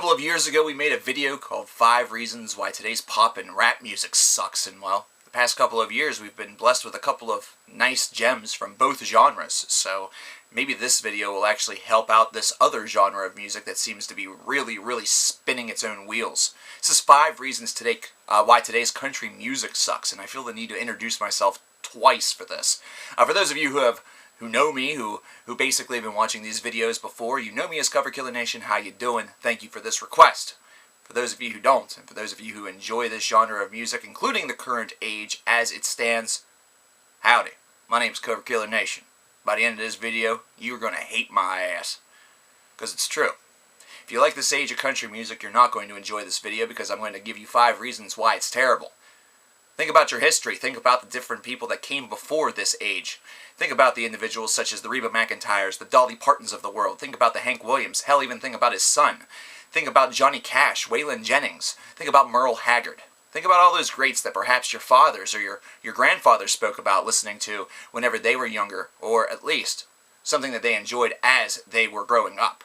couple of years ago we made a video called 5 Reasons Why Today's Pop and Rap Music Sucks, and well, the past couple of years we've been blessed with a couple of nice gems from both genres, so maybe this video will actually help out this other genre of music that seems to be really spinning its own wheels. This is 5 reasons why today's country music sucks, and I feel the need to introduce myself twice for this. For those of you who know me, who basically have been watching these videos before, you know me as coverkillernation. How you doing? Thank you for this request. For those of you who don't, and for those of you who enjoy this genre of music, including the current age as it stands, howdy. My name's coverkillernation. By the end of this video, you're going to hate my ass. Because it's true. If you like this age of country music, you're not going to enjoy this video because I'm going to give you 5 reasons why it's terrible. Think about your history. Think about the different people that came before this age. Think about the individuals such as the Reba McEntires, the Dolly Partons of the world. Think about the Hank Williams. Hell, even think about his son. Think about Johnny Cash, Waylon Jennings. Think about Merle Haggard. Think about all those greats that perhaps your fathers or your grandfathers spoke about listening to whenever they were younger, or at least something that they enjoyed as they were growing up.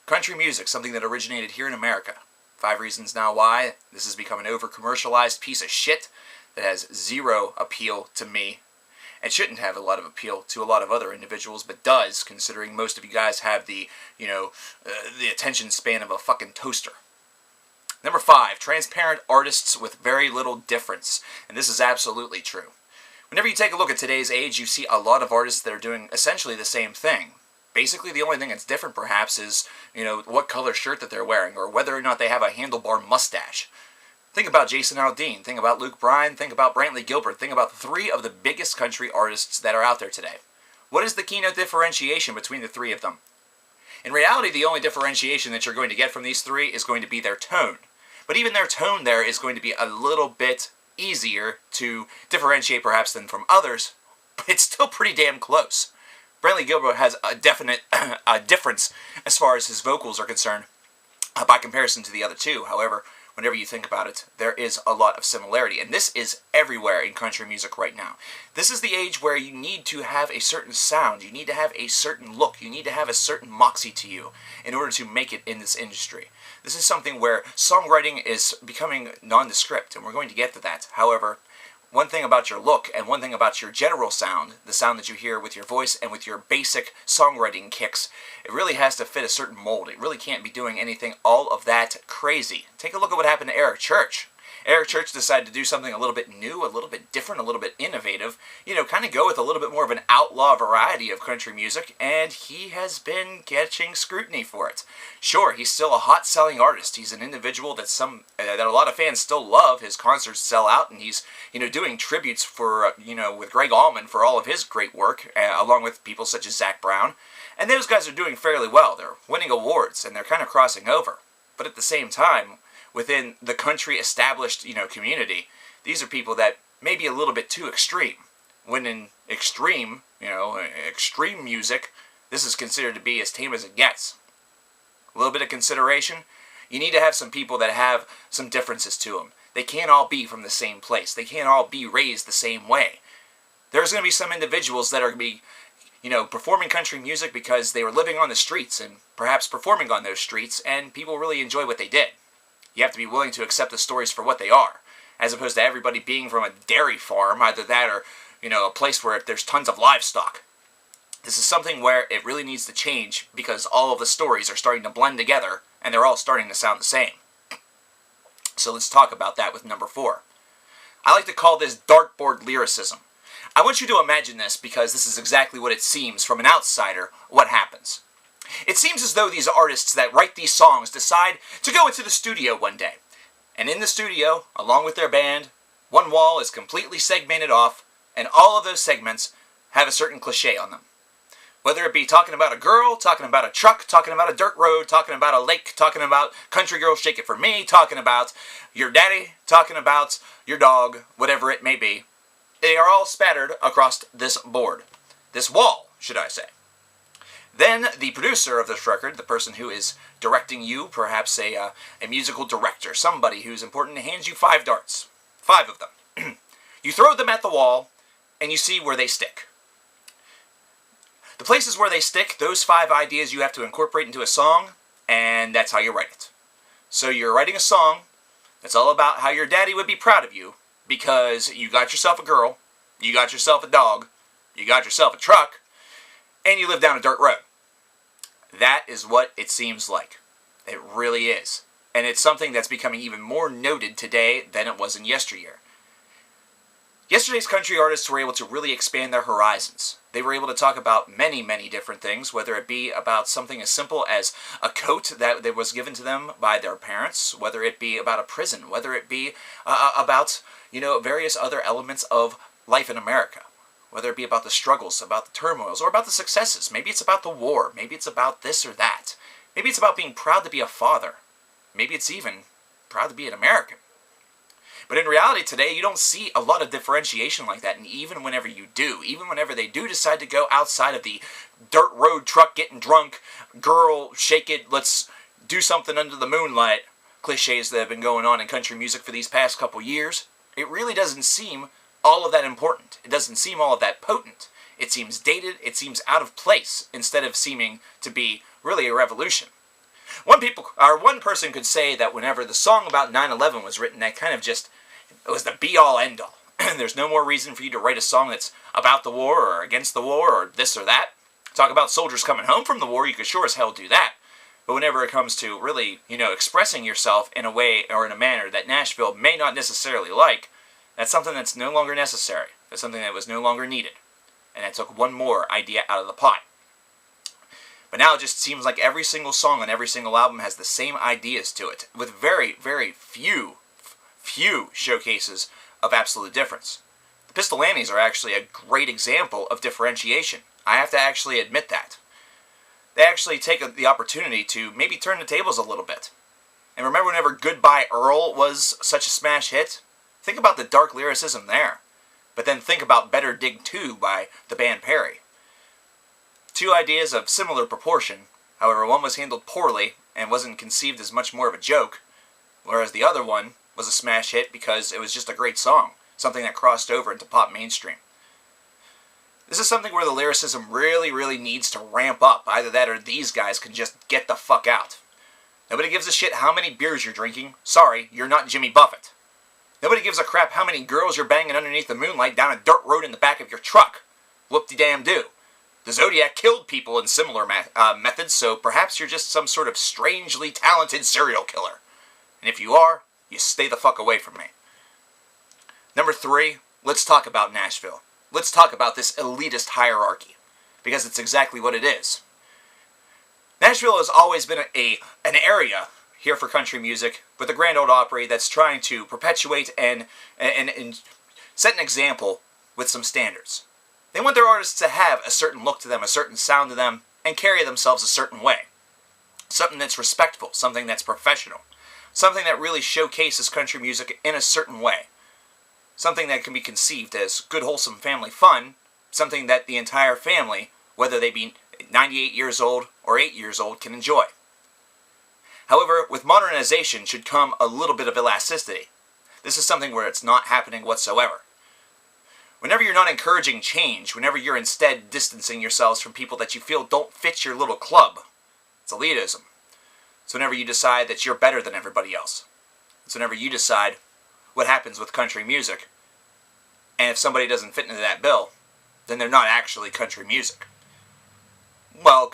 Country music, something that originated here in America. 5 reasons now why this has become an over-commercialized piece of shit that has zero appeal to me. It shouldn't have a lot of appeal to a lot of other individuals, but does, considering most of you guys have the attention span of a fucking toaster. Number 5, transparent artists with very little difference. And this is absolutely true. Whenever you take a look at today's age, you see a lot of artists that are doing essentially the same thing. Basically, the only thing that's different, perhaps, is, what color shirt that they're wearing, or whether or not they have a handlebar mustache. Think about Jason Aldean, think about Luke Bryan, think about Brantley Gilbert, think about 3 of the biggest country artists that are out there today. What is the keynote differentiation between the 3 of them? In reality, the only differentiation that you're going to get from these 3 is going to be their tone. But even their tone there is going to be a little bit easier to differentiate perhaps than from others, but it's still pretty damn close. Brantley Gilbert has a definite difference as far as his vocals are concerned by comparison to the other 2. However, whenever you think about it, there is a lot of similarity. And this is everywhere in country music right now. This is the age where you need to have a certain sound. You need to have a certain look. You need to have a certain moxie to you in order to make it in this industry. This is something where songwriting is becoming nondescript, and we're going to get to that. However, one thing about your look and one thing about your general sound, the sound that you hear with your voice and with your basic songwriting kicks, it really has to fit a certain mold. It really can't be doing anything all of that crazy. Take a look at what happened to Eric Church. Eric Church decided to do something a little bit new, a little bit different, a little bit innovative, kind of go with a little bit more of an outlaw variety of country music, and he has been catching scrutiny for it. Sure, he's still a hot-selling artist. He's an individual that a lot of fans still love. His concerts sell out, and he's, doing tributes for, with Greg Allman for all of his great work, along with people such as Zach Brown. And those guys are doing fairly well. They're winning awards, and they're kind of crossing over. But at the same time, within the country established, community, these are people that may be a little bit too extreme. When in extreme, extreme music, this is considered to be as tame as it gets. A little bit of consideration. You need to have some people that have some differences to them. They can't all be from the same place. They can't all be raised the same way. There's going to be some individuals that are going to be, performing country music because they were living on the streets and perhaps performing on those streets, and people really enjoy what they did. You have to be willing to accept the stories for what they are, as opposed to everybody being from a dairy farm, either that or, a place where there's tons of livestock. This is something where it really needs to change because all of the stories are starting to blend together and they're all starting to sound the same. So let's talk about that with number 4. I like to call this dartboard lyricism. I want you to imagine this because this is exactly what it seems from an outsider what happens. It seems as though these artists that write these songs decide to go into the studio one day. And in the studio, along with their band, one wall is completely segmented off, and all of those segments have a certain cliche on them. Whether it be talking about a girl, talking about a truck, talking about a dirt road, talking about a lake, talking about country girl shake it for me, talking about your daddy, talking about your dog, whatever it may be. They are all spattered across this board. This wall, should I say. Then the producer of this record, the person who is directing you, perhaps a musical director, somebody who's important, hands you 5 darts. 5 of them. You throw them at the wall, and you see where they stick. The places where they stick, those 5 ideas you have to incorporate into a song, and that's how you write it. So you're writing a song that's all about how your daddy would be proud of you because you got yourself a girl, you got yourself a dog, you got yourself a truck, and you live down a dirt road. That is what it seems like. It really is. And it's something that's becoming even more noted today than it was in yesteryear. Yesterday's country artists were able to really expand their horizons. They were able to talk about many, many different things, whether it be about something as simple as a coat that was given to them by their parents, whether it be about a prison, whether it be about, various other elements of life in America, whether it be about the struggles, about the turmoils, or about the successes. Maybe it's about the war. Maybe it's about this or that. Maybe it's about being proud to be a father. Maybe it's even proud to be an American. But in reality today, you don't see a lot of differentiation like that. And even whenever you do, even whenever they do decide to go outside of the dirt road truck getting drunk, girl, shake it, let's do something under the moonlight cliches that have been going on in country music for these past couple years, it really doesn't seem all of that important. It doesn't seem all of that potent. It seems dated, it seems out of place, instead of seeming to be really a revolution. One person could say that whenever the song about 9/11 was written, that kind of just, it was the be-all, end-all. There's no more reason for you to write a song that's about the war or against the war or this or that. Talk about soldiers coming home from the war, you could sure as hell do that. But whenever it comes to really, expressing yourself in a way or in a manner that Nashville may not necessarily like, that's something that's no longer necessary. That's something that was no longer needed. And that took one more idea out of the pot. But now it just seems like every single song on every single album has the same ideas to it, with very, very few showcases of absolute difference. The Pistolantes are actually a great example of differentiation. I have to actually admit that. They actually take the opportunity to maybe turn the tables a little bit. And remember whenever Goodbye Earl was such a smash hit? Think about the dark lyricism there. But then think about Better Dig 2 by the band Perry. Two ideas of similar proportion, however one was handled poorly and wasn't conceived as much more of a joke, whereas the other one was a smash hit because it was just a great song, something that crossed over into pop mainstream. This is something where the lyricism really, really needs to ramp up. Either that or these guys can just get the fuck out. Nobody gives a shit how many beers you're drinking. Sorry, you're not Jimmy Buffett. Nobody gives a crap how many girls you're banging underneath the moonlight down a dirt road in the back of your truck. Whoop-de-damn-do. The Zodiac killed people in similar methods, so perhaps you're just some sort of strangely talented serial killer. And if you are, you stay the fuck away from me. Number 3, let's talk about Nashville. Let's talk about this elitist hierarchy, because it's exactly what it is. Nashville has always been an area here for country music with the Grand Ole Opry that's trying to perpetuate and set an example with some standards. They want their artists to have a certain look to them, a certain sound to them, and carry themselves a certain way. Something that's respectful, something that's professional, something that really showcases country music in a certain way. Something that can be conceived as good, wholesome family fun, something that the entire family, whether they be 98 years old or 8 years old, can enjoy. However, with modernization should come a little bit of elasticity. This is something where it's not happening whatsoever. Whenever you're not encouraging change, whenever you're instead distancing yourselves from people that you feel don't fit your little club, it's elitism. It's whenever you decide that you're better than everybody else. It's whenever you decide what happens with country music. And if somebody doesn't fit into that bill, then they're not actually country music. Well,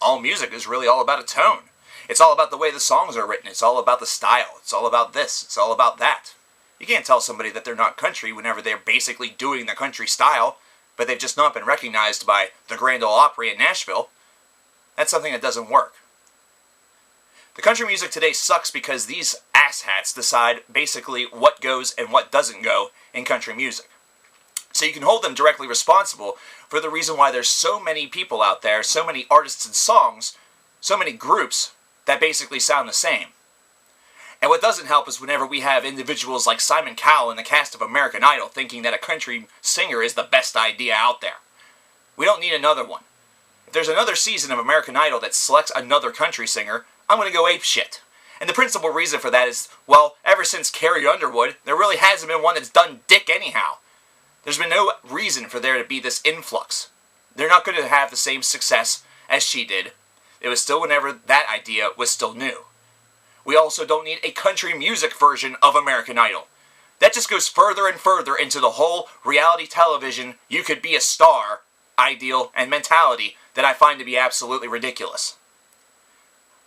all music is really all about a tone. It's all about the way the songs are written. It's all about the style. It's all about this. It's all about that. You can't tell somebody that they're not country whenever they're basically doing the country style, but they've just not been recognized by the Grand Ole Opry in Nashville. That's something that doesn't work. The country music today sucks because these asshats decide basically what goes and what doesn't go in country music. So you can hold them directly responsible for the reason why there's so many people out there, so many artists and songs, so many groups that basically sound the same. And what doesn't help is whenever we have individuals like Simon Cowell in the cast of American Idol thinking that a country singer is the best idea out there. We don't need another one. If there's another season of American Idol that selects another country singer, I'm going to go apeshit. And the principal reason for that is, well, ever since Carrie Underwood, there really hasn't been one that's done dick anyhow. There's been no reason for there to be this influx. They're not going to have the same success as she did. It was still whenever that idea was still new. we also don't need a country music version of American Idol. That just goes further and further into the whole reality television, you could be a star, ideal and mentality that I find to be absolutely ridiculous.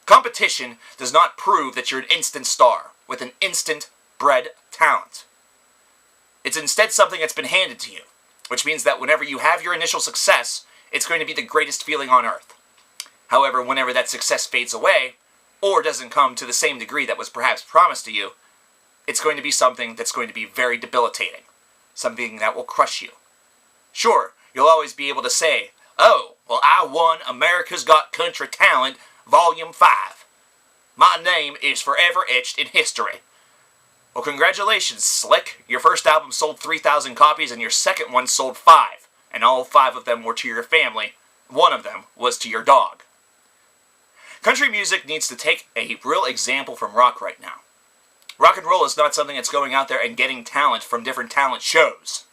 Competition does not prove that you're an instant star with an instant bred talent. It's instead something that's been handed to you, which means that whenever you have your initial success, it's going to be the greatest feeling on earth. However, whenever that success fades away, or doesn't come to the same degree that was perhaps promised to you, it's going to be something that's going to be very debilitating. Something that will crush you. Sure, you'll always be able to say, "Oh, well, I won America's Got Country Talent, Volume 5. My name is forever etched in history." Well, congratulations, Slick. Your first album sold 3,000 copies and your second one sold 5. And all 5 of them were to your family. One of them was to your dog. Country music needs to take a real example from rock right now. Rock and roll is not something that's going out there and getting talent from different talent shows.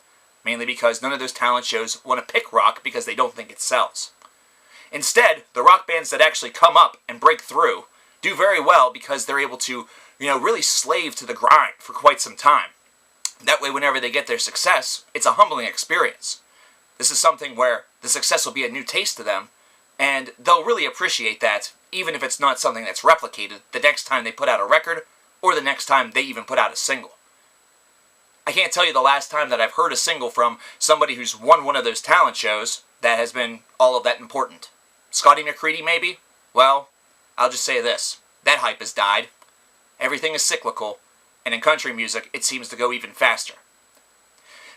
Mainly because none of those talent shows want to pick rock because they don't think it sells. Instead, the rock bands that actually come up and break through do very well because they're able to, really slave to the grind for quite some time. That way, whenever they get their success, it's a humbling experience. This is something where the success will be a new taste to them, and they'll really appreciate that, even if it's not something that's replicated the next time they put out a record, or the next time they even put out a single. I can't tell you the last time that I've heard a single from somebody who's won one of those talent shows that has been all of that important. Scotty McCready, maybe? Well, I'll just say this. That hype has died. Everything is cyclical, and in country music, it seems to go even faster.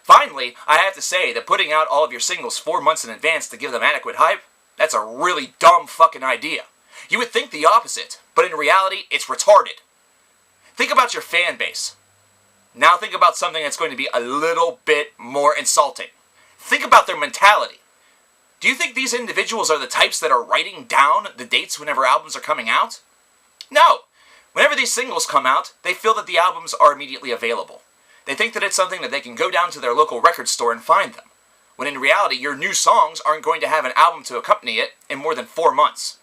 Finally, I have to say that putting out all of your singles 4 months in advance to give them adequate hype, that's a really dumb fucking idea. You would think the opposite, but in reality, it's retarded. Think about your fan base. Now think about something that's going to be a little bit more insulting. Think about their mentality. Do you think these individuals are the types that are writing down the dates whenever albums are coming out? No. Whenever these singles come out, they feel that the albums are immediately available. They think that it's something that they can go down to their local record store and find them. When in reality, your new songs aren't going to have an album to accompany it in more than 4 months.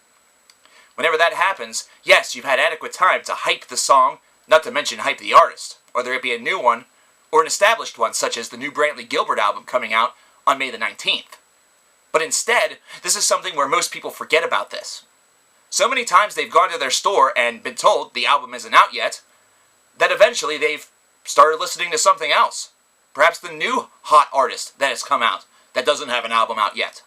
Whenever that happens, yes, you've had adequate time to hype the song, not to mention hype the artist, whether it be a new one or an established one such as the new Brantley Gilbert album coming out on May the 19th. But instead, this is something where most people forget about this. So many times they've gone to their store and been told the album isn't out yet, that eventually they've started listening to something else. Perhaps the new hot artist that has come out that doesn't have an album out yet.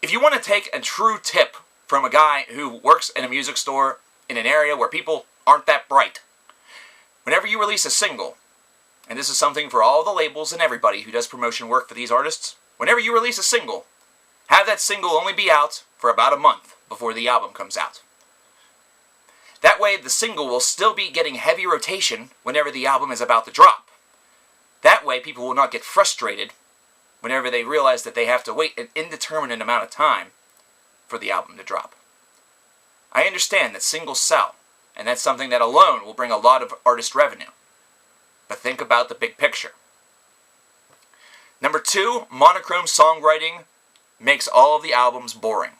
If you want to take a true tip from a guy who works in a music store in an area where people aren't that bright, whenever you release a single, and this is something for all the labels and everybody who does promotion work for these artists, whenever you release a single, have that single only be out for about a month before the album comes out. That way, the single will still be getting heavy rotation whenever the album is about to drop. That way, people will not get frustrated whenever they realize that they have to wait an indeterminate amount of time for the album to drop. I understand that singles sell, and that's something that alone will bring a lot of artist revenue. But think about the big picture. Number 2, monochrome songwriting makes all of the albums boring.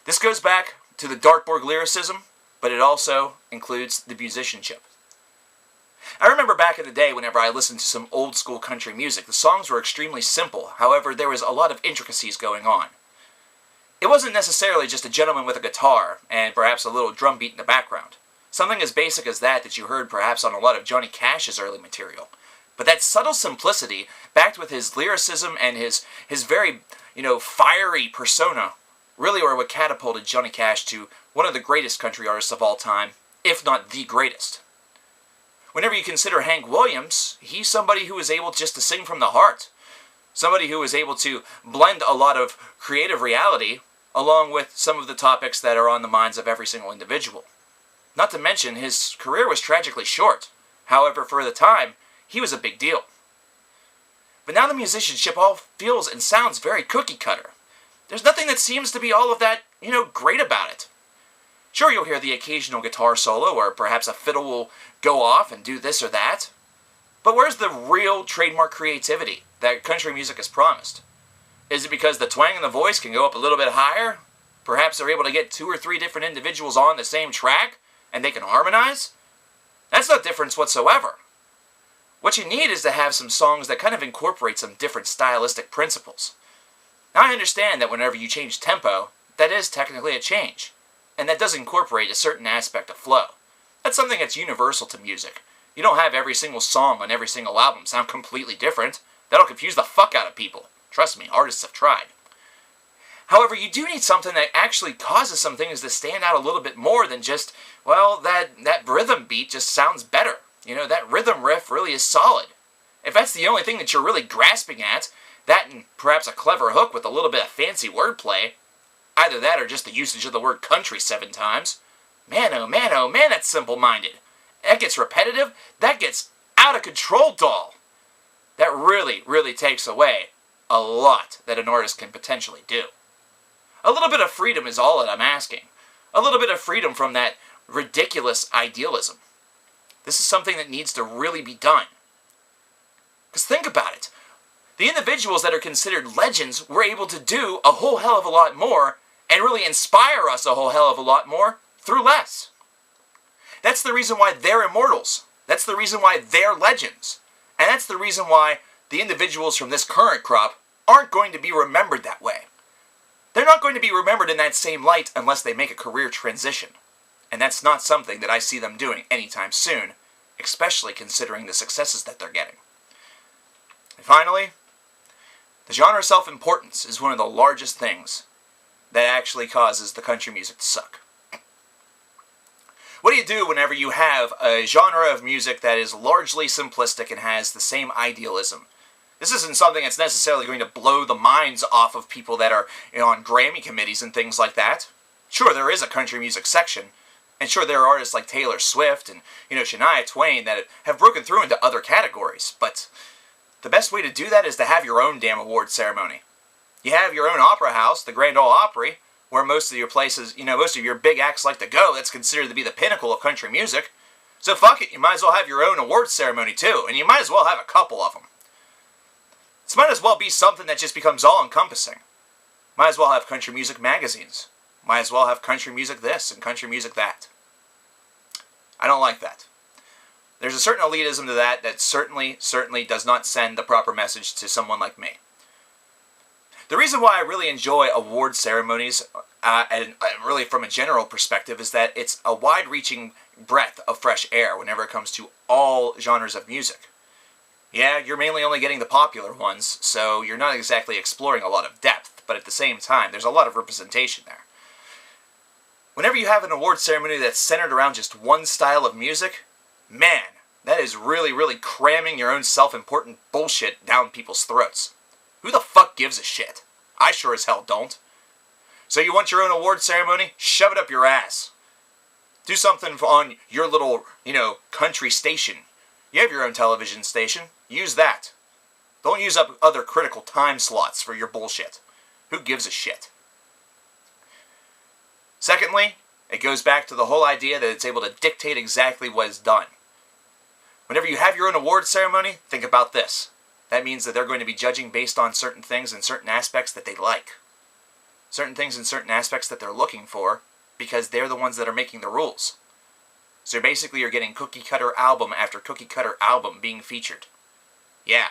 This goes back to the dartboard lyricism, but it also includes the musicianship. I remember back in the day whenever I listened to some old school country music, the songs were extremely simple. However, there was a lot of intricacies going on. It wasn't necessarily just a gentleman with a guitar and perhaps a little drum beat in the background. Something as basic as that you heard perhaps on a lot of Johnny Cash's early material. But that subtle simplicity, backed with his lyricism and his very, fiery persona, really were what catapulted Johnny Cash to one of the greatest country artists of all time, if not the greatest. Whenever you consider Hank Williams, he's somebody who was able just to sing from the heart. Somebody who was able to blend a lot of creative reality along with some of the topics that are on the minds of every single individual. Not to mention, his career was tragically short. However, for the time, he was a big deal. But now the musicianship all feels and sounds very cookie cutter. There's nothing that seems to be all of that, great about it. Sure, you'll hear the occasional guitar solo, or perhaps a fiddle will go off and do this or that. But where's the real trademark creativity that country music has promised? Is it because the twang in the voice can go up a little bit higher? Perhaps they're able to get 2 or 3 different individuals on the same track, and they can harmonize. That's no difference whatsoever. What you need is to have some songs that kind of incorporate some different stylistic principles. Now I understand that whenever you change tempo, that is technically a change, and that does incorporate a certain aspect of flow. That's something that's universal to music. You don't have every single song on every single album sound completely different. That'll confuse the fuck out of people. Trust me, artists have tried. However, you do need something that actually causes some things to stand out a little bit more than just, well, that rhythm beat just sounds better. You know, that rhythm riff really is solid. If that's the only thing that you're really grasping at, that and perhaps a clever hook with a little bit of fancy wordplay, either that or just the usage of the word country 7 times, man, oh man, that's simple-minded. That gets repetitive, that gets out of control, doll. That really, really takes away a lot that an artist can potentially do. A little bit of freedom is all that I'm asking. A little bit of freedom from that ridiculous idealism. This is something that needs to really be done. Because think about it. The individuals that are considered legends were able to do a whole hell of a lot more and really inspire us a whole hell of a lot more through less. That's the reason why they're immortals. That's the reason why they're legends. And that's the reason why the individuals from this current crop aren't going to be remembered that way. They're not going to be remembered in that same light unless they make a career transition. And that's not something that I see them doing anytime soon, especially considering the successes that they're getting. And finally, the genre self-importance is one of the largest things that actually causes the country music to suck. What do you do whenever you have a genre of music that is largely simplistic and has the same idealism? This isn't something that's necessarily going to blow the minds off of people that are, on Grammy committees and things like that. Sure, there is a country music section, and sure, there are artists like Taylor Swift and, Shania Twain that have broken through into other categories, but the best way to do that is to have your own damn award ceremony. You have your own opera house, the Grand Ole Opry, where most of your places, most of your big acts like to go. That's considered to be the pinnacle of country music. So fuck it, you might as well have your own awards ceremony too, and you might as well have a couple of them. This might as well be something that just becomes all-encompassing. Might as well have country music magazines. Might as well have country music this and country music that. I don't like that. There's a certain elitism to that that certainly does not send the proper message to someone like me. The reason why I really enjoy award ceremonies, and really from a general perspective, is that it's a wide-reaching breath of fresh air whenever it comes to all genres of music. Yeah, you're mainly only getting the popular ones, so you're not exactly exploring a lot of depth, but at the same time, there's a lot of representation there. Whenever you have an award ceremony that's centered around just one style of music, man, that is really, really cramming your own self-important bullshit down people's throats. Who the fuck gives a shit? I sure as hell don't. So you want your own award ceremony? Shove it up your ass. Do something on your little, country station. You have your own television station. Use that. Don't use up other critical time slots for your bullshit. Who gives a shit? Secondly, it goes back to the whole idea that it's able to dictate exactly what is done. Whenever you have your own award ceremony, think about this. That means that they're going to be judging based on certain things and certain aspects that they like. Certain things and certain aspects that they're looking for, because they're the ones that are making the rules. So basically you're getting cookie-cutter album after cookie-cutter album being featured. Yeah,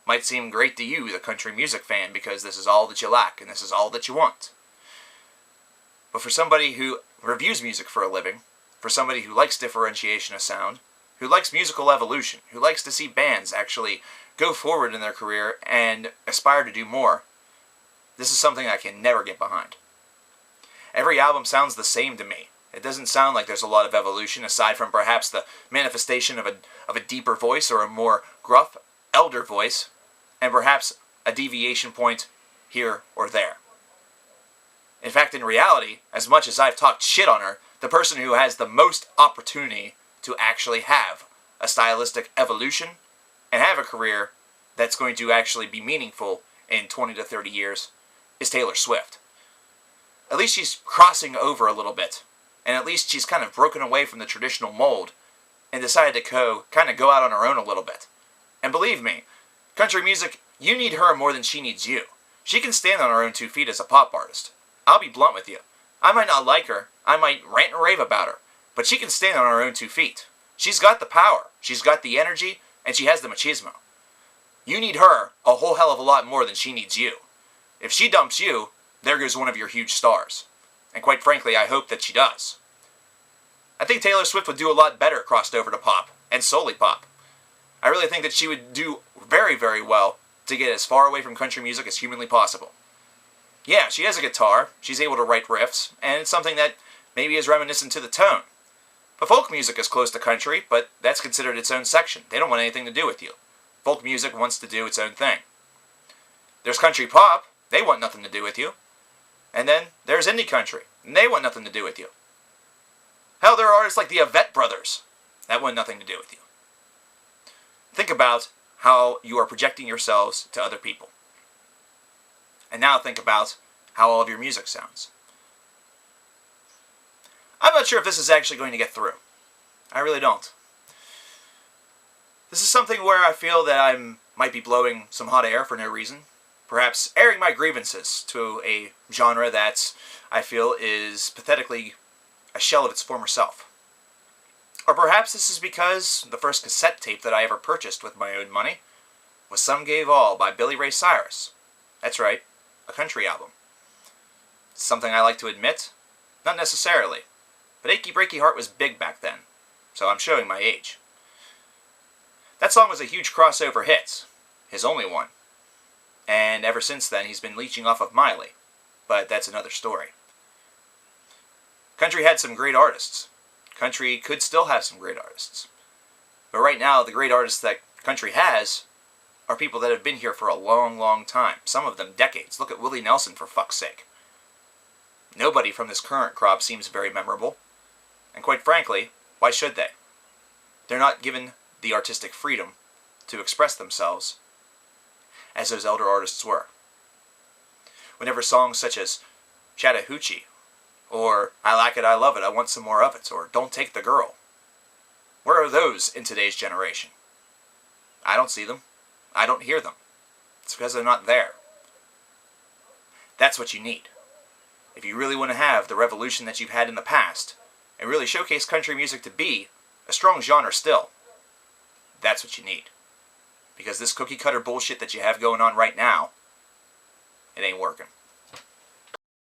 might seem great to you, the country music fan, because this is all that you like and this is all that you want. But for somebody who reviews music for a living, for somebody who likes differentiation of sound, who likes musical evolution, who likes to see bands actually go forward in their career and aspire to do more, this is something I can never get behind. Every album sounds the same to me. It doesn't sound like there's a lot of evolution aside from perhaps the manifestation of a deeper voice or a more gruff, elder voice, and perhaps a deviation point here or there. In fact, in reality, as much as I've talked shit on her, the person who has the most opportunity to actually have a stylistic evolution and have a career that's going to actually be meaningful in 20 to 30 years is Taylor Swift. At least she's crossing over a little bit, and at least she's kind of broken away from the traditional mold and decided to kind of go out on her own a little bit. And believe me, country music, you need her more than she needs you. She can stand on her own 2 feet as a pop artist. I'll be blunt with you. I might not like her, I might rant and rave about her, but she can stand on her own 2 feet. She's got the power, she's got the energy, and she has the machismo. You need her a whole hell of a lot more than she needs you. If she dumps you, there goes one of your huge stars. And quite frankly, I hope that she does. I think Taylor Swift would do a lot better crossed over to pop, and solely pop. I really think that she would do very, very well to get as far away from country music as humanly possible. Yeah, she has a guitar, she's able to write riffs, and it's something that maybe is reminiscent to the tone. But folk music is close to country, but that's considered its own section. They don't want anything to do with you. Folk music wants to do its own thing. There's country pop, they want nothing to do with you. And then there's indie country, and they want nothing to do with you. Hell, there are artists like the Avett Brothers that want nothing to do with you. Think about how you are projecting yourselves to other people. And now think about how all of your music sounds. I'm not sure if this is actually going to get through. I really don't. This is something where I feel that I might be blowing some hot air for no reason. Perhaps airing my grievances to a genre that I feel is pathetically a shell of its former self. Or perhaps this is because the first cassette tape that I ever purchased with my own money was Some Gave All by Billy Ray Cyrus. That's right, a country album. Something I like to admit? Not necessarily. But Achy Breaky Heart was big back then, so I'm showing my age. That song was a huge crossover hit, his only one. And ever since then, he's been leeching off of Miley. But that's another story. Country had some great artists. Country could still have some great artists. But right now, the great artists that country has are people that have been here for a long, long time. Some of them decades. Look at Willie Nelson, for fuck's sake. Nobody from this current crop seems very memorable. And quite frankly, why should they? They're not given the artistic freedom to express themselves as those elder artists were. Whenever songs such as Chattahoochee, or I Like It, I Love It, I Want Some More of It, or Don't Take the Girl, where are those in today's generation? I don't see them. I don't hear them. It's because they're not there. That's what you need. If you really want to have the revolution that you've had in the past, and really showcase country music to be a strong genre still, that's what you need. Because this cookie cutter bullshit that you have going on right now, it ain't working.